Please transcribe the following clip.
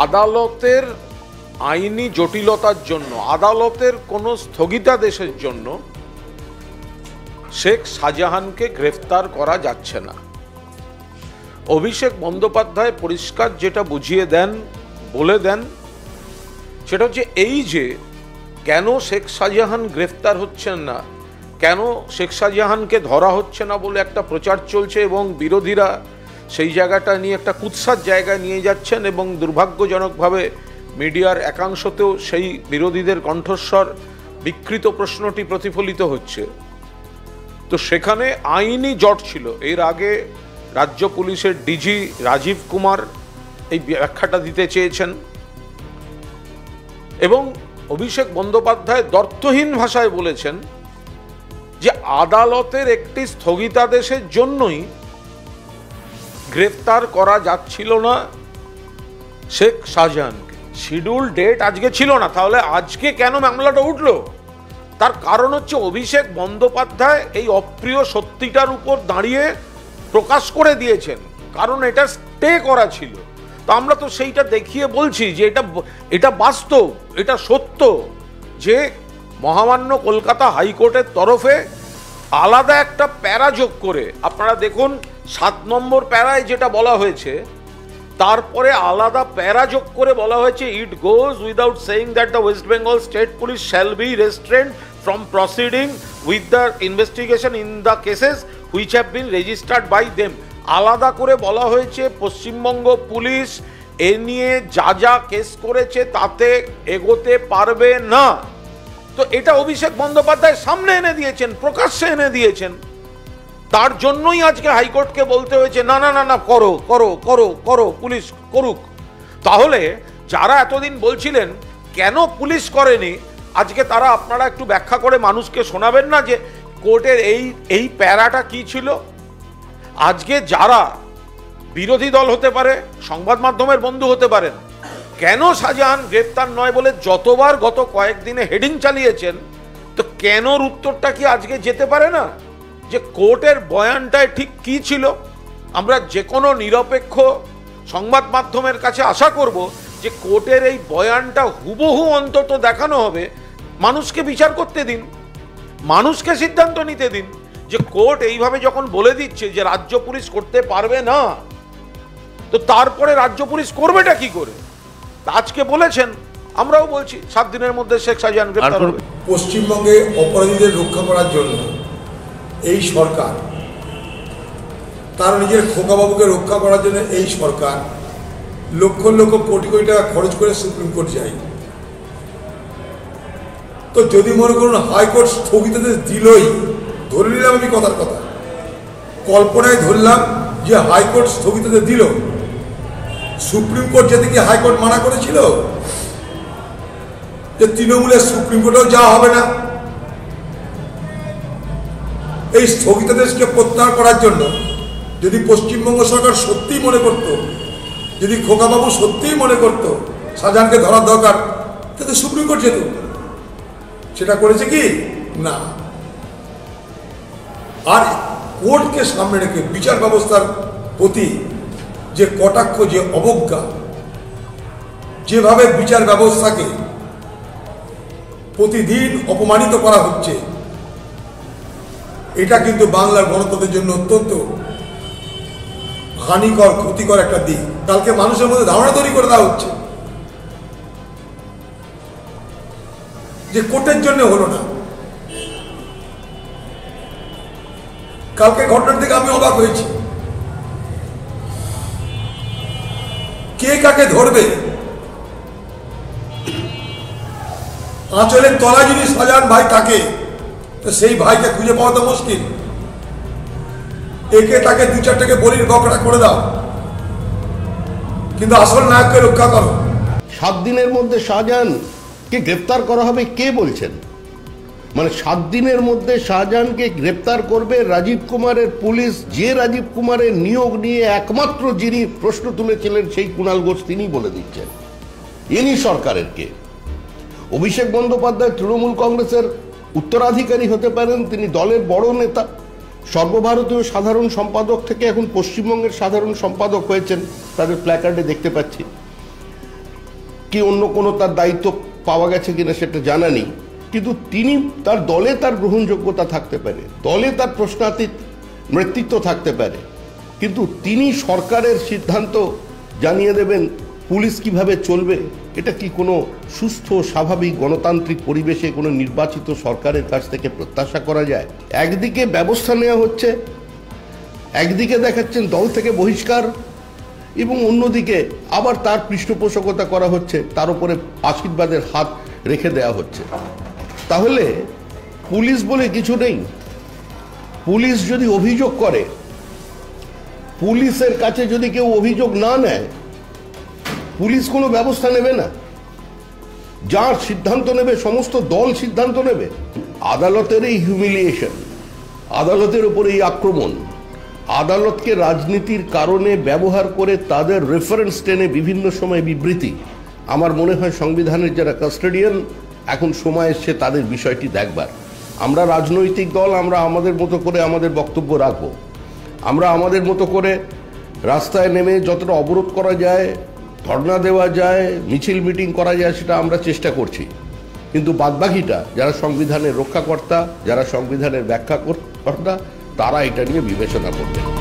আদালতের আইনি জটিলতার জন্য, আদালতের কোনো স্থগিতাদেশের জন্য শেখ শাহজাহানকে গ্রেফতার করা যাচ্ছে না। অভিষেক বন্দ্যোপাধ্যায় পরিষ্কার যেটা বুঝিয়ে দেন, বলে দেন, সেটা হচ্ছে এই যে কেন শেখ শাহজাহান গ্রেফতার হচ্ছেন না, কেন শেখ শাহজাহানকে ধরা হচ্ছে না বলে একটা প্রচার চলছে এবং বিরোধীরা সেই জায়গাটা নিয়ে একটা কুৎসার জায়গায় নিয়ে যাচ্ছেন এবং দুর্ভাগ্যজনকভাবে মিডিয়ার একাংশতেও সেই বিরোধীদের কণ্ঠস্বর বিকৃত প্রশ্নটি প্রতিফলিত হচ্ছে। তো সেখানে আইনি জট ছিল। এর আগে রাজ্য পুলিশের ডিজি রাজীব কুমার এই ব্যাখ্যাটা দিতে চেয়েছেন এবং অভিষেক বন্দ্যোপাধ্যায় দ্ব্যর্থহীন ভাষায় বলেছেন যে আদালতের একটি স্থগিতাদেশের জন্যই গ্রেফতার করা যাচ্ছিল না শেখ শাহজাহানকে। শিডিউল ডেট আজকে ছিল না, তাহলে আজকে কেন মামলাটা উঠলো? তার কারণ হচ্ছে অভিষেক বন্দ্যোপাধ্যায় এই অপ্রিয় সত্যিটার উপর দাঁড়িয়ে প্রকাশ করে দিয়েছেন, কারণ এটা স্টে করা ছিল। তো আমরা তো সেইটা দেখিয়ে বলছি যে এটা বাস্তব, এটা সত্য যে মহামান্য কলকাতা হাইকোর্টের তরফে আলাদা একটা প্যারা যোগ করে, আপনারা দেখুন 7 নম্বর প্যারায় যেটা বলা হয়েছে, তারপরে আলাদা প্যারা যোগ করে বলা হয়েছে it goes without saying that the West Bengal state police shall be restrained from proceeding with the investigation in the cases which have been registered by them. আলাদা করে বলা হয়েছে পশ্চিমবঙ্গ পুলিশ এ নিয়ে যা যা কেস করেছে তাতে এগোতে পারবে না। তো এটা অভিষেক বন্দ্যোপাধ্যায় সামনে এনে দিয়েছেন, প্রকাশ্যে এনে দিয়েছেন। তার জন্যই আজকে হাইকোর্টকে বলতে হয়েছে না না না না করো করো করো করো, পুলিশ করুক। তাহলে যারা এতদিন বলছিলেন কেন পুলিশ করেনি, আজকে তারা আপনারা একটু ব্যাখ্যা করে মানুষকে শোনাবেন না যে কোর্টের এই প্যারাটা কি ছিল? আজকে যারা বিরোধী দল হতে পারে, সংবাদ মাধ্যমের বন্ধু হতে পারেন, কেন শাহজাহান গ্রেপ্তার নয় বলে যতবার গত কয়েকদিনে হেডিং চালিয়েছেন, তো কেনর উত্তরটা কি আজকে যেতে পারে না যে কোর্টের বয়ানটায় ঠিক কি ছিল? আমরা যে কোনো নিরপেক্ষ সংবাদ মাধ্যমের কাছে আশা করব যে কোর্টের এই বয়ানটা হুবহু অন্তত দেখানো হবে। মানুষকে বিচার করতে দিন, মানুষকে সিদ্ধান্ত নিতে দিন যে কোর্ট এইভাবে যখন বলে দিচ্ছে যে রাজ্য পুলিশ করতে পারবে না, তো তারপরে রাজ্য পুলিশ করবেটা কি করে? আজকে বলেছেন, আমরাও বলছি 7 দিনের মধ্যে শেখ শাহজাহান গ্রেফতার হবে। পশ্চিমবঙ্গে অপরাধীদের রক্ষা করার জন্য এই সরকার, তার নিজের খোকাবাবুকে রক্ষা করার জন্য এই সরকার লক্ষ লক্ষ কোটি কোটি টাকা খরচ করে সুপ্রিম কোর্ট যায়। তো যদি মনে করুন হাইকোর্ট স্থগিতাদেশ দিলই, ধরে নিলাম আমি কথার কথা, কল্পনায় ধরলাম যে হাইকোর্ট স্থগিতাদেশ দিল, সুপ্রিম কোর্ট যেতে কি হাইকোর্ট মানা করেছিল যে তৃণমূলের সুপ্রিম কোর্টেও যাওয়া হবে না? এই স্থগিতাদেশকে প্রত্যাহার করার জন্য যদি পশ্চিমবঙ্গ সরকার সত্যিই মনে করত, যদি খোকাবাবু সত্যিই মনে করত শাহজাহানকে ধরার দরকার, তাহলে সুপ্রিম কোর্ট যেত। সেটা করেছে কি না। আর কোর্টকে সামনে রেখে বিচার ব্যবস্থার প্রতি যে কটাক্ষ, যে অবজ্ঞা, যেভাবে বিচার ব্যবস্থাকে প্রতিদিন অপমানিত করা হচ্ছে, এটা কিন্তু বাংলার গণতন্ত্রের জন্য অত্যন্ত হানিকর, ক্ষতিকর একটা দিক। কালকে মানুষের মধ্যে ধারণা তৈরি করে দেওয়া হচ্ছে যে কোর্টের জন্য হলো না। কালকে ঘটনার থেকে আমি অবাক হয়েছি, কে কাকে ধরবে? আঁচলের তলায় যদি শাহজাহান ভাই থাকে, তো সেই ভাইকে খুঁজে পাওয়া তো মুশকিল। একে তাকে 2-4টাকে বলির বকরা করে দাও, কিন্তু আসল নায়ককে রক্ষা করো। 7 দিনের মধ্যে শাহজাহানকে গ্রেপ্তার করা হবে কে বলছেন? মানে 7 দিনের মধ্যে শাহজাহানকে গ্রেপ্তার করবে রাজীব কুমারের পুলিশ। যে রাজীব কুমারের নিয়োগ নিয়ে একমাত্র যিনি প্রশ্ন তুলেছিলেন সেই কুণাল ঘোষ, তিনি বলে দিচ্ছেন ইনি সরকারের কে। অভিষেক বন্দ্যোপাধ্যায় তৃণমূল কংগ্রেসের উত্তরাধিকারী হতে পারেন, তিনি দলের বড় নেতা, সর্বভারতীয় সাধারণ সম্পাদক থেকে এখন পশ্চিমবঙ্গের সাধারণ সম্পাদক হয়েছেন, তাদের প্ল্যাকার্ডে দেখতে পাচ্ছি। কি অন্য কোনো তার দায়িত্ব পাওয়া গেছে কিনা সেটা জানা নেই, কিন্তু তিনি তার দলে তার গ্রহণযোগ্যতা থাকতে পারে, দলে তার প্রশ্নাতীত নেতৃত্ব থাকতে পারে, কিন্তু তিনি সরকারের সিদ্ধান্ত জানিয়ে দেবেন পুলিশ কিভাবে চলবে, এটা কি কোনো সুস্থ স্বাভাবিক গণতান্ত্রিক পরিবেশে কোনো নির্বাচিত সরকারের কাছ থেকে প্রত্যাশা করা যায়? একদিকে ব্যবস্থা নেওয়া হচ্ছে, একদিকে দেখাচ্ছেন দল থেকে বহিষ্কার, এবং অন্যদিকে আবার তার পৃষ্ঠপোষকতা করা হচ্ছে, তার উপরে আশীর্বাদের হাত রেখে দেওয়া হচ্ছে। তাহলে পুলিশ বলে কিছু নেই। পুলিশ যদি অভিযোগ করে, পুলিশের কাছে যদি কেউ অভিযোগ না নেয়, পুলিশ কোনো ব্যবস্থা নেবে না। যার সিদ্ধান্ত নেবে সমস্ত দল সিদ্ধান্ত নেবে। আদালতের এই হিউমিলিয়েশন, আদালতের উপর এই আক্রমণ, আদালতকে রাজনীতির কারণে ব্যবহার করে তাদের রেফারেন্স টেনে বিভিন্ন সময় বিবৃতি, আমার মনে হয় সংবিধানের যারা কাস্টোডিয়ান এখন সময় এসছে তাদের বিষয়টি দেখবার। আমরা রাজনৈতিক দল, আমরা আমাদের মতো করে আমাদের বক্তব্য রাখব, আমরা আমাদের মতো করে রাস্তায় নেমে যতটা অবরোধ করা যায়, ধর্ণা দেওয়া যায়, মিছিল মিটিং করা যায়, সেটা আমরা চেষ্টা করছি। কিন্তু বাদবাকিটা যারা সংবিধানের রক্ষাকর্তা, যারা সংবিধানের ব্যাখ্যাকর্তা, তারা এটা নিয়ে বিবেচনা করবেন।